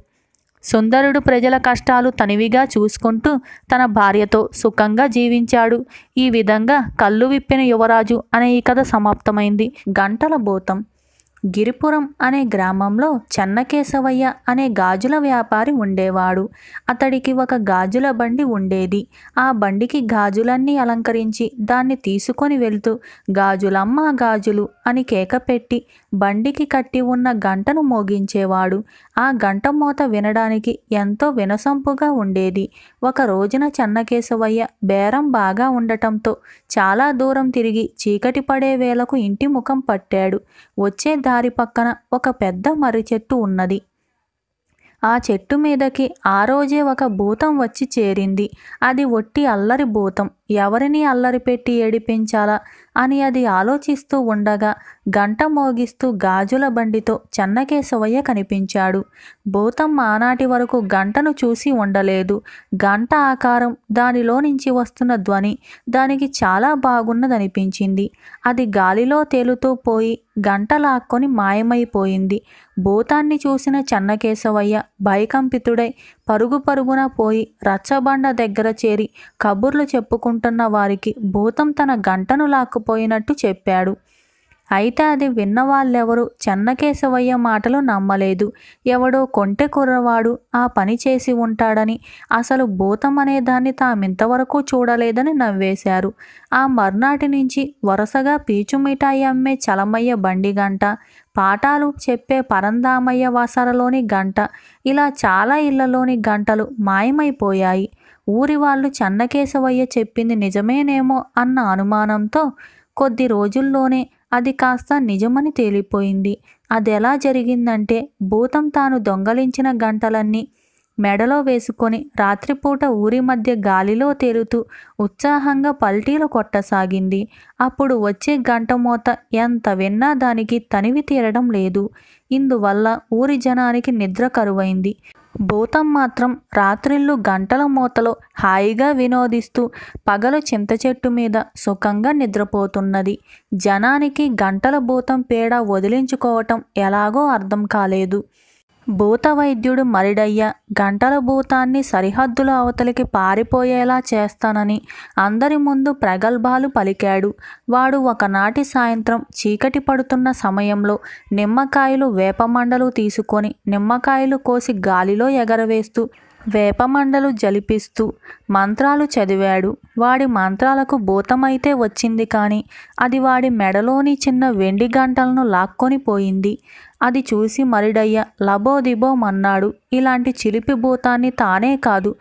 సుందరుడు ప్రజల కష్టాలు తనివిగా చూసుకుంటూ తన భార్యతో సుఖంగా జీవించాడు. ఈ విధంగా కళ్ళు విప్పిన యువరాజు అనే ఈ కథ సమాప్తమైంది. గంటల భూతం. గిరిపురం అనే గ్రామంలో చెన్నకేశవయ్య అనే గాజుల వ్యాపారి ఉండేవాడు. అతడికి ఒక గాజుల బండి ఉండేది. ఆ బండికి గాజులన్నీ అలంకరించి దాన్ని తీసుకొని వెళ్తూ గాజులమ్మ గాజులు అని కేక పెట్టి బండికి కట్టి ఉన్న గంటను మోగించేవాడు. ఆ గంట మోత వినడానికి ఎంతో వినసొంపుగా ఉండేది. ఒక రోజున చెన్నకేశవయ్య బేరం బాగా ఉండటంతో చాలా దూరం తిరిగి చీకటి పడే వేళకు ఇంటి ముఖం పట్టాడు. వచ్చే దారి పక్కన ఒక పెద్ద మర్రి చెట్టు ఉన్నది. ఆ చెట్టు మీదకి ఆ రోజే ఒక భూతం వచ్చి చేరింది. అది ఒట్టి అల్లరి భూతం. ఎవరిని అల్లరి పెట్టి ఏడిపించాలా అని అది ఆలోచిస్తూ ఉండగా గంట మోగిస్తూ గాజుల బండితో చెన్నకేశవయ్య కనిపించాడు. భూతం ఆనాటి వరకు గంటను చూసి ఉండలేదు. గంట ఆకారం, దానిలో నుంచి వస్తున్న ధ్వని దానికి చాలా బాగున్నదనిపించింది. అది గాలిలో తేలుతూ పోయి గంట లాక్కొని మాయమైపోయింది. భూతాన్ని చూసిన చెన్నకేశవయ్య భయకంపితుడై పరుగు పరుగున పోయి రచ్చబండ దగ్గర చేరి కబుర్లు చెప్పుకుంటున్న వారికి భూతం తన గంటను లాక్కుపోయినట్టు చెప్పాడు. అయితే అది విన్నవాళ్ళెవరూ చెన్నకేశవయ్య మాటలు నమ్మలేదు. ఎవడో కొంటె కుర్రవాడు ఆ పని చేసి ఉంటాడని, అసలు భూతం అనేదాన్ని తామింతవరకు చూడలేదని నవ్వేశారు. ఆ మర్నాటి నుంచి వరుసగా పీచు మిఠాయి అమ్మే చలమయ్య బండి గంట, పాఠాలు చెప్పే పరందామయ్య వాసరలోని గంట, ఇలా చాలా ఇళ్లలోని గంటలు మాయమైపోయాయి. ఊరి వాళ్ళు చెన్నకేశవయ్య చెప్పింది నిజమేనేమో అన్న అనుమానంతో కొద్ది రోజుల్లోనే అది కాస్త నిజమని తేలిపోయింది. అదెలా జరిగిందంటే, భూతం తాను దొంగలించిన గంటలన్నీ మెడలో వేసుకొని రాత్రిపూట ఊరి మధ్య గాలిలో తేలుతూ ఉత్సాహంగా పల్టీలు కొట్టసాగింది. అప్పుడు వచ్చే గంట మోత ఎంత విన్నా దానికి తనివి తీరడం లేదు. ఇందువల్ల ఊరి జనానికి నిద్ర కరువైంది. భూతం మాత్రం రాత్రిళ్ళు గంటల మూతలో హాయిగా వినోదిస్తూ పగలు చింత చెట్టు మీద సుఖంగా నిద్రపోతున్నది. జనానికి గంటల భూతం పీడ వదిలించుకోవటం ఎలాగో అర్థం కాలేదు. భూత వైద్యుడు మరిడయ్య గంటల భూతాన్ని సరిహద్దుల అవతలికి పారిపోయేలా చేస్తానని అందరి ముందు ప్రగల్భాలు పలికాడు. వాడు ఒకనాటి సాయంత్రం చీకటి పడుతున్న సమయంలో నిమ్మకాయలు వేపమండలు తీసుకొని నిమ్మకాయలు కోసి గాలిలో ఎగరవేస్తూ వేపమండలు జలిపిస్తూ మంత్రాలు చదివాడు. వాడి మంత్రాలకు భూతమైతే వచ్చింది కానీ అది వాడి మెడలోని చిన్న వెండి గంటలను లాక్కొని పోయింది. అది చూసి మరిడయ్య లబోదిబోమన్నాడు. ఇలాంటి చిలిపి భూతాన్ని తానే కాదు,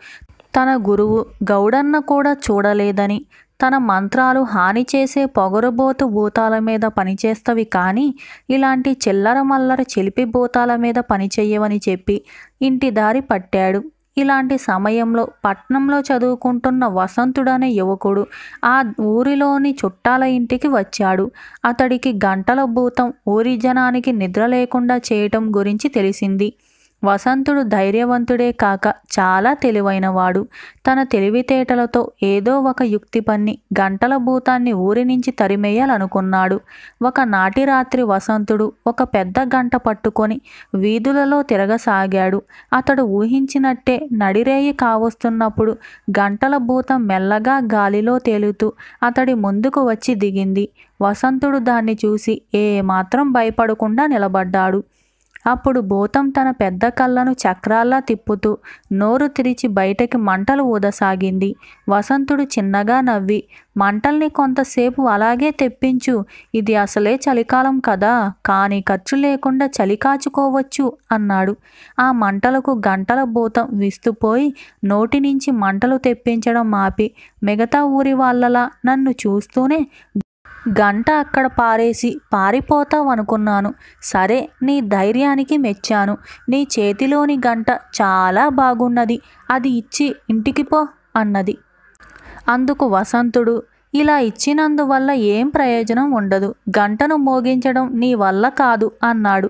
తన గురువు గౌడన్న కూడా చూడలేదని, తన మంత్రాలు హాని చేసే పొగరుబోతు భూతాల మీద పనిచేస్తవి కానీ ఇలాంటి చిల్లర మల్లర చిలిపి భూతాల మీద పనిచెయ్యవని చెప్పి ఇంటి దారి పట్టాడు. ఇలాంటి సమయంలో పట్నంలో చదువుకుంటున్న వసంతుడనే యువకుడు ఆ ఊరిలోని చుట్టాల ఇంటికి వచ్చాడు. అతడికి గంటల భూతం ఊరి జనానికి నిద్ర లేకుండా చేయటం గురించి తెలిసింది. వసంతుడు ధైర్యవంతుడే కాక చాలా తెలివైనవాడు. తన తెలివితేటలతో ఏదో ఒక యుక్తి పన్ని గంటల భూతాన్ని ఊరి నుంచి తరిమేయాలనుకున్నాడు. ఒకనాటి రాత్రి వసంతుడు ఒక పెద్ద గంట పట్టుకొని వీధులలో తిరగసాగాడు. అతడు ఊహించినట్టే నడిరేయి కావస్తున్నప్పుడు గంటల భూతం మెల్లగా గాలిలో తేలుతూ అతడి ముందుకు వచ్చి దిగింది. వసంతుడు దాన్ని చూసి ఏమాత్రం భయపడకుండా నిలబడ్డాడు. అప్పుడు భూతం తన పెద్ద కళ్ళను చక్రాల్లా తిప్పుతూ నోరు తెరిచి బయటకి మంటలు ఊదసాగింది. వసంతుడు చిన్నగా నవ్వి, మంటల్ని కొంతసేపు అలాగే తెప్పించు, ఇది అసలే చలికాలం కదా, కానీ ఖర్చు లేకుండా చలి కాచుకోవచ్చు అన్నాడు. ఆ మంటలకు గంటల భూతం విస్తుపోయి నోటి నుంచి మంటలు తెప్పించడం ఆపి మిగతా ఊరి వాళ్ళలా నన్ను చూస్తూనే, గంట అక్కడ పారేసి పారిపోతావనుకున్నాను. సరే, నీ ధైర్యానికి మెచ్చాను. నీ చేతిలోని గంట చాలా బాగున్నది, అది ఇచ్చి ఇంటికి పో అన్నది. అందుకు వసంతుడు, ఇలా ఇచ్చినందువల్ల ఏం ప్రయోజనం ఉండదు, గంటను మోగించడం నీ వల్ల కాదు అన్నాడు.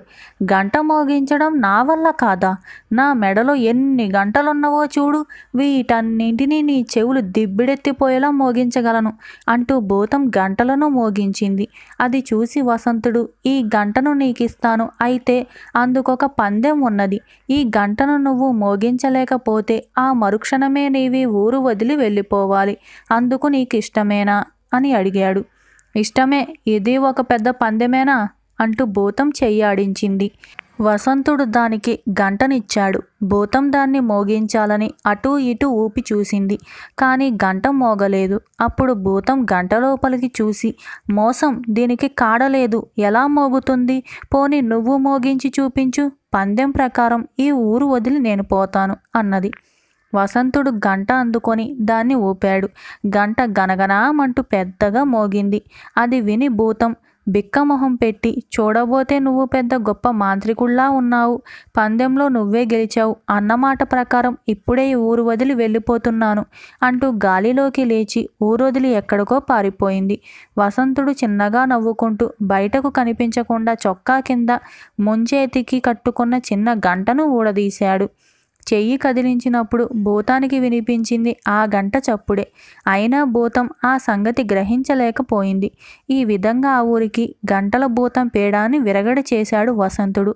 గంట మోగించడం నా వల్ల కాదా? నా మెడలో ఎన్ని గంటలున్నవో చూడు, వీటన్నింటినీ నీ చెవులు దిబ్బిడెత్తిపోయేలా మోగించగలను అంటూ భూతం గంటలను మోగించింది. అది చూసి వసంతుడు, ఈ గంటను నీకిస్తాను, అయితే అందుకొక పందెం ఉన్నది. ఈ గంటను నువ్వు మోగించలేకపోతే ఆ మరుక్షణమే నీవి ఊరు వదిలి వెళ్ళిపోవాలి. అందుకు నీకు ఇష్టమేనా అని అడిగాడు. ఇష్టమే, ఇది ఒక పెద్ద పందెమేనా అంటూ భూతం చెయ్యాడించింది. వసంతుడు దానికి గంటనిచ్చాడు. భూతం దాన్ని మోగించాలని అటూ ఇటూ ఊపి చూసింది, కానీ గంట మోగలేదు. అప్పుడు భూతం గంట లోపలికి చూసి, మోసం, దీనికి కాడలేదు, ఎలా మోగుతుంది? పోనీ నువ్వు మోగించి చూపించు, పందెం ప్రకారం ఈ ఊరు వదిలి నేను పోతాను అన్నది. వసంతుడు గంట అందుకొని దాన్ని ఊపాడు. గంట గనగనామంటూ పెద్దగా మోగింది. అది విని భూతం, బిక్కమొహం పెట్టి, చూడబోతే నువ్వు పెద్ద గొప్ప మాంత్రికుల్లా ఉన్నావు. పందెంలో నువ్వే గెలిచావు. అన్నమాట ప్రకారం ఇప్పుడే ఈ ఊరు వదిలి వెళ్ళిపోతున్నాను అంటూ గాలిలోకి లేచి ఊరొదిలి ఎక్కడికో పారిపోయింది. వసంతుడు చిన్నగా నవ్వుకుంటూ బయటకు కనిపించకుండా చొక్కా కింద ముంచేతికి కట్టుకున్న చిన్న గంటను ఊడదీశాడు. చెయ్యి కదిలించినప్పుడు భూతానికి వినిపించింది ఆ గంట చప్పుడే. అయినా భూతం ఆ సంగతి గ్రహించలేకపోయింది. ఈ విధంగా ఆ ఊరికి గంటల భూతం పేడాన్ని విరగడ చేశాడు వసంతుడు.